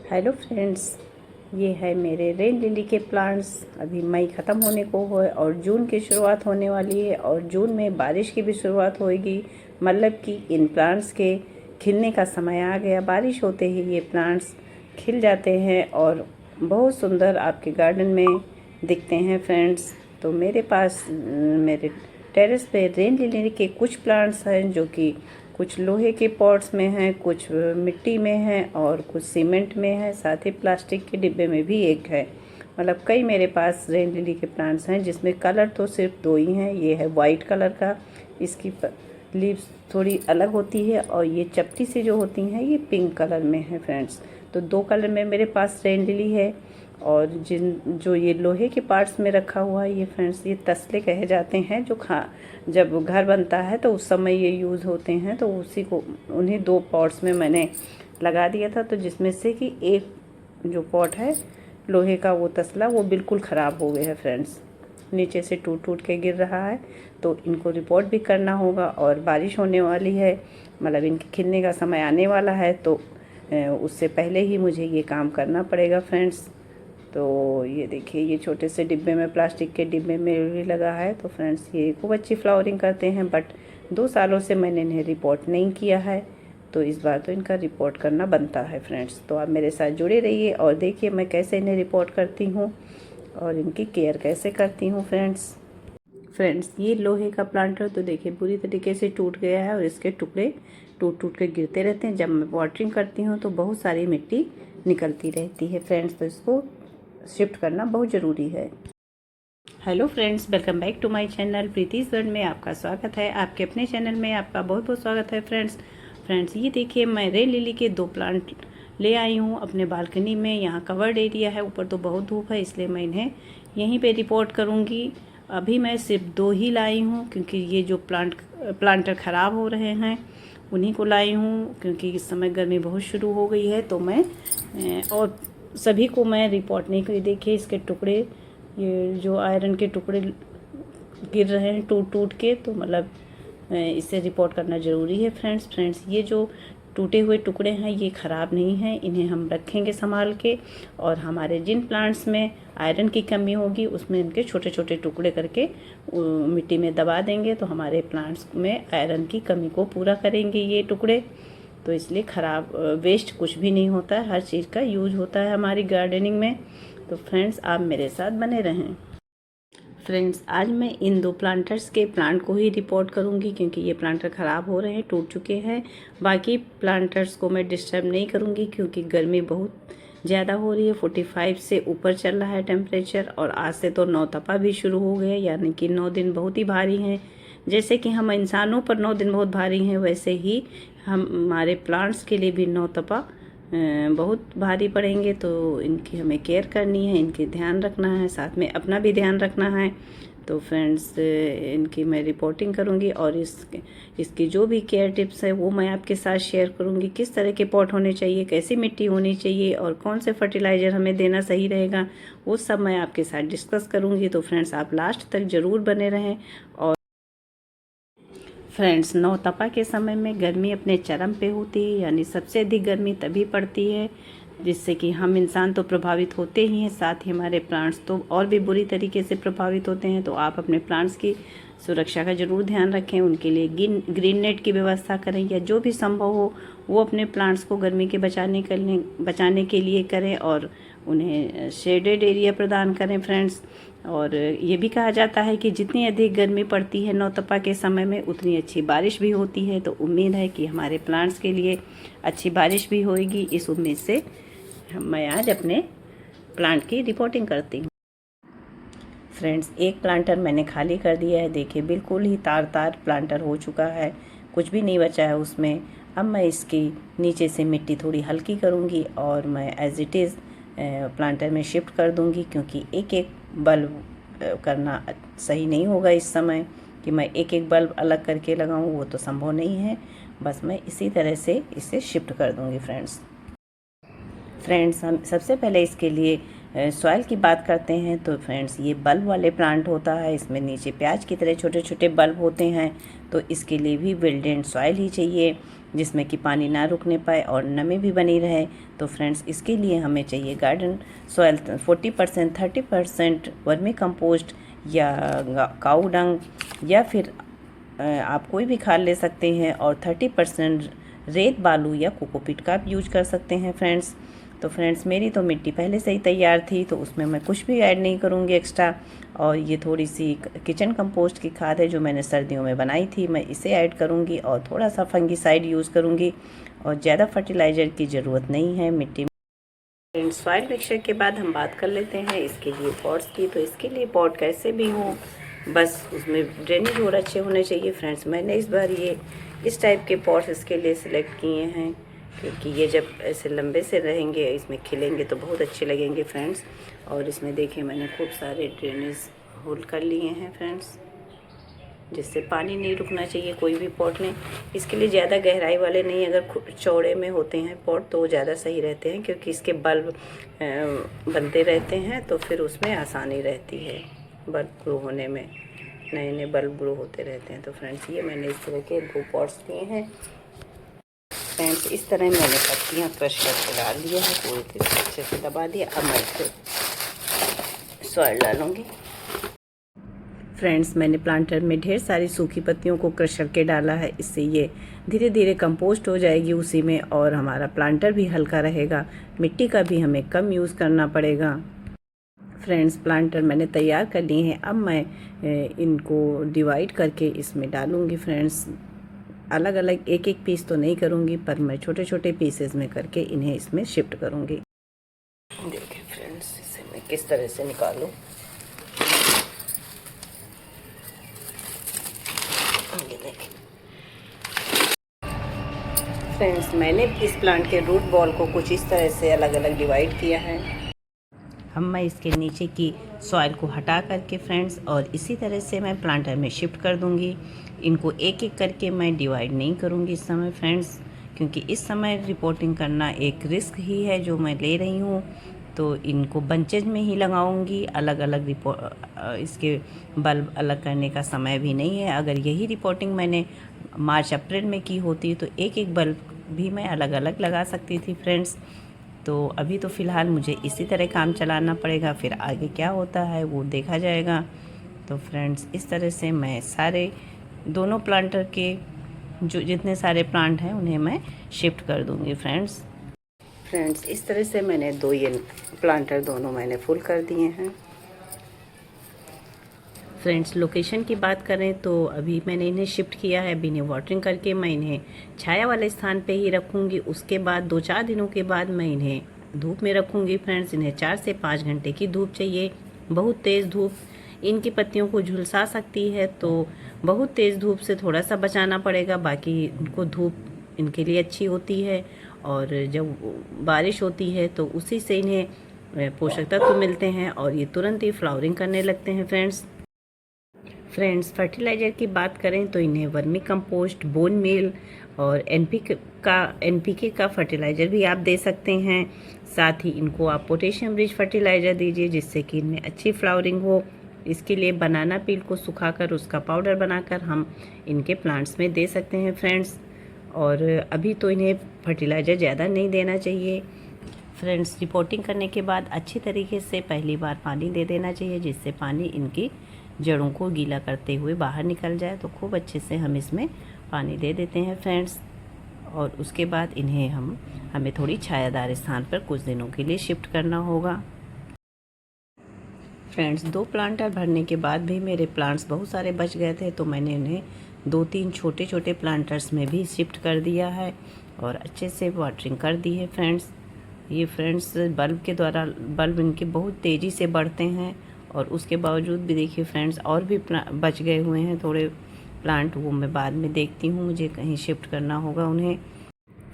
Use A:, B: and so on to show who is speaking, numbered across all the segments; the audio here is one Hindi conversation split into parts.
A: हेलो फ्रेंड्स, ये है मेरे रेन लिली के प्लांट्स। अभी मई ख़त्म होने को है और जून की शुरुआत होने वाली है और जून में बारिश की भी शुरुआत होएगी। मतलब कि इन प्लांट्स के खिलने का समय आ गया। बारिश होते ही ये प्लांट्स खिल जाते हैं और बहुत सुंदर आपके गार्डन में दिखते हैं फ्रेंड्स। तो मेरे पास मेरे टेरेस पे रेन लिली के कुछ प्लांट्स हैं जो कि कुछ लोहे के पॉट्स में हैं, कुछ मिट्टी में हैं और कुछ सीमेंट में है, साथ ही प्लास्टिक के डिब्बे में भी एक है। मतलब कई मेरे पास रेन लिली के प्लांट्स हैं जिसमें कलर तो सिर्फ दो ही हैं। ये है वाइट कलर का, इसकी लीव्स थोड़ी अलग होती है और ये चपटी सी जो होती हैं ये पिंक कलर में है फ्रेंड्स। तो दो कलर में मेरे पास रेन लिली है। और जो ये लोहे के पार्ट्स में रखा हुआ है ये फ्रेंड्स, ये तसले कहे जाते हैं। जो जब घर बनता है तो उस समय ये यूज़ होते हैं। तो उसी को उन्हीं दो पॉट्स में मैंने लगा दिया था। तो जिसमें से कि एक जो पॉट है लोहे का, वो तसला वो बिल्कुल ख़राब हो गया है फ्रेंड्स, नीचे से टूट टूट के गिर रहा है। तो इनको रिपोर्ट भी करना होगा और बारिश होने वाली है, मतलब इनके खिलने का समय आने वाला है। तो उससे पहले ही मुझे ये काम करना पड़ेगा फ्रेंड्स। तो ये देखिए, ये छोटे से डिब्बे में, प्लास्टिक के डिब्बे में भी लगा है। तो फ्रेंड्स ये खूब अच्छी फ्लावरिंग करते हैं, बट 2 सालों से मैंने इन्हें रिपोर्ट नहीं किया है। तो इस बार तो इनका रिपोर्ट करना बनता है फ्रेंड्स। तो आप मेरे साथ जुड़े रहिए और देखिए मैं कैसे इन्हें रिपोर्ट करती हूँ और इनकी केयर कैसे करती हूँ फ्रेंड्स ये लोहे का प्लांटर तो देखिए पूरी तरीके से टूट गया है और इसके टुकड़े टूट टूट के गिरते रहते हैं। जब मैं वाटरिंग करती हूँ तो बहुत सारी मिट्टी निकलती रहती है फ्रेंड्स। तो इसको शिफ्ट करना बहुत ज़रूरी है। Hello friends, welcome back to my channel Preeti's world में आपका स्वागत है। आपके अपने चैनल में आपका बहुत बहुत स्वागत है फ्रेंड्स ये देखिए, मैं रेन लिली के 2 प्लांट ले आई हूँ अपने बालकनी में। यहाँ कवर्ड एरिया है, ऊपर तो बहुत धूप है, इसलिए मैं इन्हें यहीं पे रिपोर्ट करूँगी। अभी मैं सिर्फ 2 ही लाई हूँ क्योंकि ये जो प्लांटर ख़राब हो रहे हैं उन्हीं को लाई हूँ, क्योंकि इस समय गर्मी बहुत शुरू हो गई है। तो मैं और सभी को मैं रिपोर्ट नहीं करी। देखिए इसके टुकड़े, ये जो आयरन के टुकड़े गिर रहे हैं टूट टूट के, तो मतलब इसे रिपोर्ट करना ज़रूरी है फ्रेंड्स ये जो टूटे हुए टुकड़े हैं ये ख़राब नहीं हैं, इन्हें हम रखेंगे संभाल के। और हमारे जिन प्लांट्स में आयरन की कमी होगी उसमें इनके छोटे छोटे टुकड़े करके मिट्टी में दबा देंगे, तो हमारे प्लांट्स में आयरन की कमी को पूरा करेंगे ये टुकड़े। तो इसलिए ख़राब वेस्ट कुछ भी नहीं होता है, हर चीज़ का यूज होता है हमारी गार्डनिंग में। तो फ्रेंड्स आप मेरे साथ बने रहें। फ्रेंड्स आज मैं इन 2 प्लांटर्स के प्लांट को ही रिपोर्ट करूंगी क्योंकि ये प्लांटर ख़राब हो रहे हैं, टूट चुके हैं। बाकी प्लांटर्स को मैं डिस्टर्ब नहीं करूंगी क्योंकि गर्मी बहुत ज़्यादा हो रही है, 45 से ऊपर चल रहा है टेम्परेचर। और आज से तो 9 तपा भी शुरू हो गया, यानी कि 9 दिन बहुत ही भारी हैं। जैसे कि हम इंसानों पर 9 दिन बहुत भारी हैं, वैसे ही हमारे प्लांट्स के लिए भी 9 तपा बहुत भारी पड़ेंगे। तो इनकी हमें केयर करनी है, इनकी ध्यान रखना है, साथ में अपना भी ध्यान रखना है। तो फ्रेंड्स इनकी मैं रिपोर्टिंग करूंगी और इसकी जो भी केयर टिप्स है वो मैं आपके साथ शेयर करूंगी। किस तरह के पॉट होने चाहिए, कैसी मिट्टी होनी चाहिए और कौन से फर्टिलाइज़र हमें देना सही रहेगा, वो सब मैं आपके साथ डिस्कस करूंगी। तो फ्रेंड्स आप लास्ट तक ज़रूर बने रहें। और फ्रेंड्स 9 तपा के समय में गर्मी अपने चरम पे होती है, यानी सबसे अधिक गर्मी तभी पड़ती है जिससे कि हम इंसान तो प्रभावित होते ही हैं, साथ ही हमारे प्लांट्स तो और भी बुरी तरीके से प्रभावित होते हैं। तो आप अपने प्लांट्स की सुरक्षा का ज़रूर ध्यान रखें, उनके लिए ग्रीन नेट की व्यवस्था करें या जो भी संभव हो वो अपने प्लांट्स को गर्मी के बचाने के लिए करें और उन्हें शेडेड एरिया प्रदान करें फ्रेंड्स। और ये भी कहा जाता है कि जितनी अधिक गर्मी पड़ती है 9 तपा के समय में उतनी अच्छी बारिश भी होती है। तो उम्मीद है कि हमारे प्लांट्स के लिए अच्छी बारिश भी होगी। इस उम्मीद से मैं आज अपने प्लांट की रिपोर्टिंग करती हूँ। फ्रेंड्स एक प्लांटर मैंने खाली कर दिया है, देखिए बिल्कुल ही तार तार प्लांटर हो चुका है, कुछ भी नहीं बचा है उसमें। अब मैं इसकी नीचे से मिट्टी थोड़ी हल्की करूँगी और मैं एज इट इज़ प्लांटर में शिफ्ट कर दूँगी, क्योंकि एक एक बल्ब करना सही नहीं होगा इस समय कि मैं एक एक बल्ब अलग करके लगाऊँ, वो तो संभव नहीं है। बस मैं इसी तरह से इसे शिफ्ट कर दूँगी फ्रेंड्स हम सबसे पहले इसके लिए सॉइल की बात करते हैं। तो फ्रेंड्स ये बल्ब वाले प्लांट होता है, इसमें नीचे प्याज की तरह छोटे छोटे बल्ब होते हैं। तो इसके लिए भी विल्डेंड सॉइल ही चाहिए। जिसमें कि पानी ना रुकने पाए और नमी भी बनी रहे। तो फ्रेंड्स इसके लिए हमें चाहिए गार्डन सॉइल 40%, 30% वर्मी कंपोस्ट या काऊ डंग या फिर आप कोई भी खाद ले सकते हैं, और 30% रेत बालू या कोकोपीट का आप यूज कर सकते हैं फ्रेंड्स। तो फ्रेंड्स मेरी तो मिट्टी पहले से ही तैयार थी, तो उसमें मैं कुछ भी ऐड नहीं करूँगी एक्स्ट्रा। और ये थोड़ी सी किचन कंपोस्ट की खाद है जो मैंने सर्दियों में बनाई थी, मैं इसे ऐड करूँगी और थोड़ा सा फंगीसाइड यूज़ करूँगी, और ज़्यादा फर्टिलाइज़र की ज़रूरत नहीं है मिट्टी में। सॉइल मिक्सचर के बाद हम बात कर लेते हैं इसके लिए पॉट्स की। तो इसके लिए पॉट कैसे भी हो, बस उसमें ड्रेनेज और अच्छे होने चाहिए फ्रेंड्स। मैंने इस बार ये इस टाइप के पॉट्स इसके लिए सिलेक्ट किए हैं, क्योंकि ये जब ऐसे लंबे से रहेंगे, इसमें खिलेंगे तो बहुत अच्छे लगेंगे फ्रेंड्स। और इसमें देखिए मैंने खूब सारे ड्रेनेज होल कर लिए हैं फ्रेंड्स, जिससे पानी नहीं रुकना चाहिए कोई भी पॉट में। इसके लिए ज़्यादा गहराई वाले नहीं, अगर चौड़े में होते हैं पॉट तो ज़्यादा सही रहते हैं, क्योंकि इसके बल्ब बनते रहते हैं तो फिर उसमें आसानी रहती है बल्ब ग्रो होने में, नए नए बल्ब ग्रो होते रहते हैं। तो फ्रेंड्स ये मैंने इस तरह के 2 पॉट्स लिए हैं फ्रेंड्स। इस तरह मैंने पत्तियाँ क्रश करके डाल दिया है, पूरी तरह से अच्छे से दबा दिया। अब मैं इसको सॉइल डालूँगी फ्रेंड्स। मैंने प्लांटर में ढेर सारी सूखी पत्तियों को क्रश करके डाला है, इससे ये धीरे धीरे कंपोस्ट हो जाएगी उसी में, और हमारा प्लांटर भी हल्का रहेगा, मिट्टी का भी हमें कम यूज़ करना पड़ेगा फ्रेंड्स। प्लांटर मैंने तैयार कर लिए हैं, अब मैं इनको डिवाइड करके इसमें डालूँगी फ्रेंड्स। अलग अलग एक एक पीस तो नहीं करूँगी, पर मैं छोटे छोटे पीसेस में करके इन्हें इसमें शिफ्ट करूँगी। देखिए फ्रेंड्स इसे मैं किस तरह से निकालूँ। फ्रेंड्स मैंने इस प्लांट के रूट बॉल को कुछ इस तरह से अलग अलग डिवाइड किया है। हम मैं इसके नीचे की सॉइल को हटा करके फ्रेंड्स, और इसी तरह से मैं प्लांटर में शिफ्ट कर दूंगी। इनको एक एक करके मैं डिवाइड नहीं करूंगी इस समय फ्रेंड्स, क्योंकि इस समय रिपोर्टिंग करना एक रिस्क ही है जो मैं ले रही हूँ। तो इनको बंचेज में ही लगाऊंगी, अलग अलग इसके बल्ब अलग करने का समय भी नहीं है। अगर यही रिपोर्टिंग मैंने मार्च अप्रैल में की होती तो एक एक बल्ब भी मैं अलग अलग लगा सकती थी फ्रेंड्स। तो अभी तो फ़िलहाल मुझे इसी तरह काम चलाना पड़ेगा, फिर आगे क्या होता है वो देखा जाएगा। तो फ्रेंड्स इस तरह से मैं सारे दोनों प्लांटर के जो जितने सारे प्लांट हैं उन्हें मैं शिफ्ट कर दूंगी फ्रेंड्स। इस तरह से मैंने 2 ये प्लांटर दोनों मैंने फुल कर दिए हैं फ्रेंड्स। लोकेशन की बात करें तो अभी मैंने इन्हें शिफ्ट किया है, अभी इन्हें वाटरिंग करके मैं इन्हें छाया वाले स्थान पे ही रखूँगी। उसके बाद 2-4 दिनों के बाद मैं इन्हें धूप में रखूँगी फ्रेंड्स। इन्हें 4 से 5 घंटे की धूप चाहिए, बहुत तेज़ धूप इनकी पत्तियों को झुलसा सकती है, तो बहुत तेज़ धूप से थोड़ा सा बचाना पड़ेगा। बाकी इनको धूप इनके लिए अच्छी होती है, और जब बारिश होती है तो उसी से इन्हें पोषक तत्व मिलते हैं और ये तुरंत ही फ्लावरिंग करने लगते हैं फ्रेंड्स। फर्टिलाइज़र की बात करें तो इन्हें वर्मी कंपोस्ट, बोन मील और एनपीके का फर्टिलाइज़र भी आप दे सकते हैं। साथ ही इनको आप पोटेशियम रिच फर्टिलाइज़र दीजिए, जिससे कि इनमें अच्छी फ्लावरिंग हो। इसके लिए बनाना पील को सुखाकर उसका पाउडर बनाकर हम इनके प्लांट्स में दे सकते हैं फ्रेंड्स। और अभी तो इन्हें फर्टिलाइज़र ज़्यादा नहीं देना चाहिए फ्रेंड्स। रिपोर्टिंग करने के बाद अच्छी तरीके से पहली बार पानी दे देना चाहिए, जिससे पानी इनकी जड़ों को गीला करते हुए बाहर निकल जाए। तो खूब अच्छे से हम इसमें पानी दे देते हैं फ्रेंड्स, और उसके बाद इन्हें हमें थोड़ी छायादार स्थान पर कुछ दिनों के लिए शिफ्ट करना होगा फ्रेंड्स। 2 प्लांटर भरने के बाद भी मेरे प्लांट्स बहुत सारे बच गए थे, तो मैंने उन्हें 2-3 छोटे छोटे प्लांटर्स में भी शिफ्ट कर दिया है और अच्छे से वाटरिंग कर दी है फ्रेंड्स। ये फ्रेंड्स बल्ब के द्वारा बल्ब इनके बहुत तेज़ी से बढ़ते हैं, और उसके बावजूद भी देखिए फ्रेंड्स और भी बच गए हुए हैं थोड़े प्लांट, वो मैं बाद में देखती हूँ, मुझे कहीं शिफ्ट करना होगा उन्हें।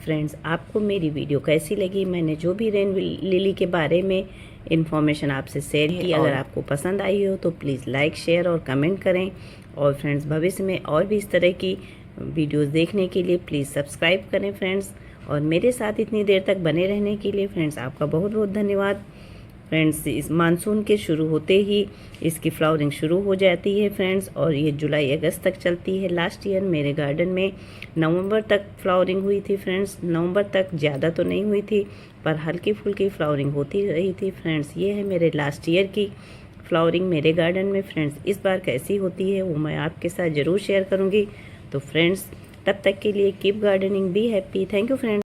A: फ्रेंड्स आपको मेरी वीडियो कैसी लगी? मैंने जो भी रेन लिली के बारे में इन्फॉर्मेशन आपसे शेयर की, अगर आपको पसंद आई हो तो प्लीज़ लाइक, शेयर और कमेंट करें। और फ्रेंड्स भविष्य में और भी इस तरह की वीडियोस देखने के लिए प्लीज़ सब्सक्राइब करें फ्रेंड्स। और मेरे साथ इतनी देर तक बने रहने के लिए फ्रेंड्स आपका बहुत बहुत धन्यवाद। फ्रेंड्स इस मानसून के शुरू होते ही इसकी फ्लावरिंग शुरू हो जाती है फ्रेंड्स, और ये जुलाई अगस्त तक चलती है। लास्ट ईयर मेरे गार्डन में नवंबर तक फ्लावरिंग हुई थी फ्रेंड्स। नवंबर तक ज़्यादा तो नहीं हुई थी, पर हल्की फुल्की फ्लावरिंग होती रही थी फ्रेंड्स। ये है मेरे लास्ट ईयर की फ्लावरिंग मेरे गार्डन में फ्रेंड्स। इस बार कैसी होती है वो मैं आपके साथ ज़रूर शेयर करूँगी। तो फ्रेंड्स तब तक के लिए keep gardening, be happy. Thank you friends.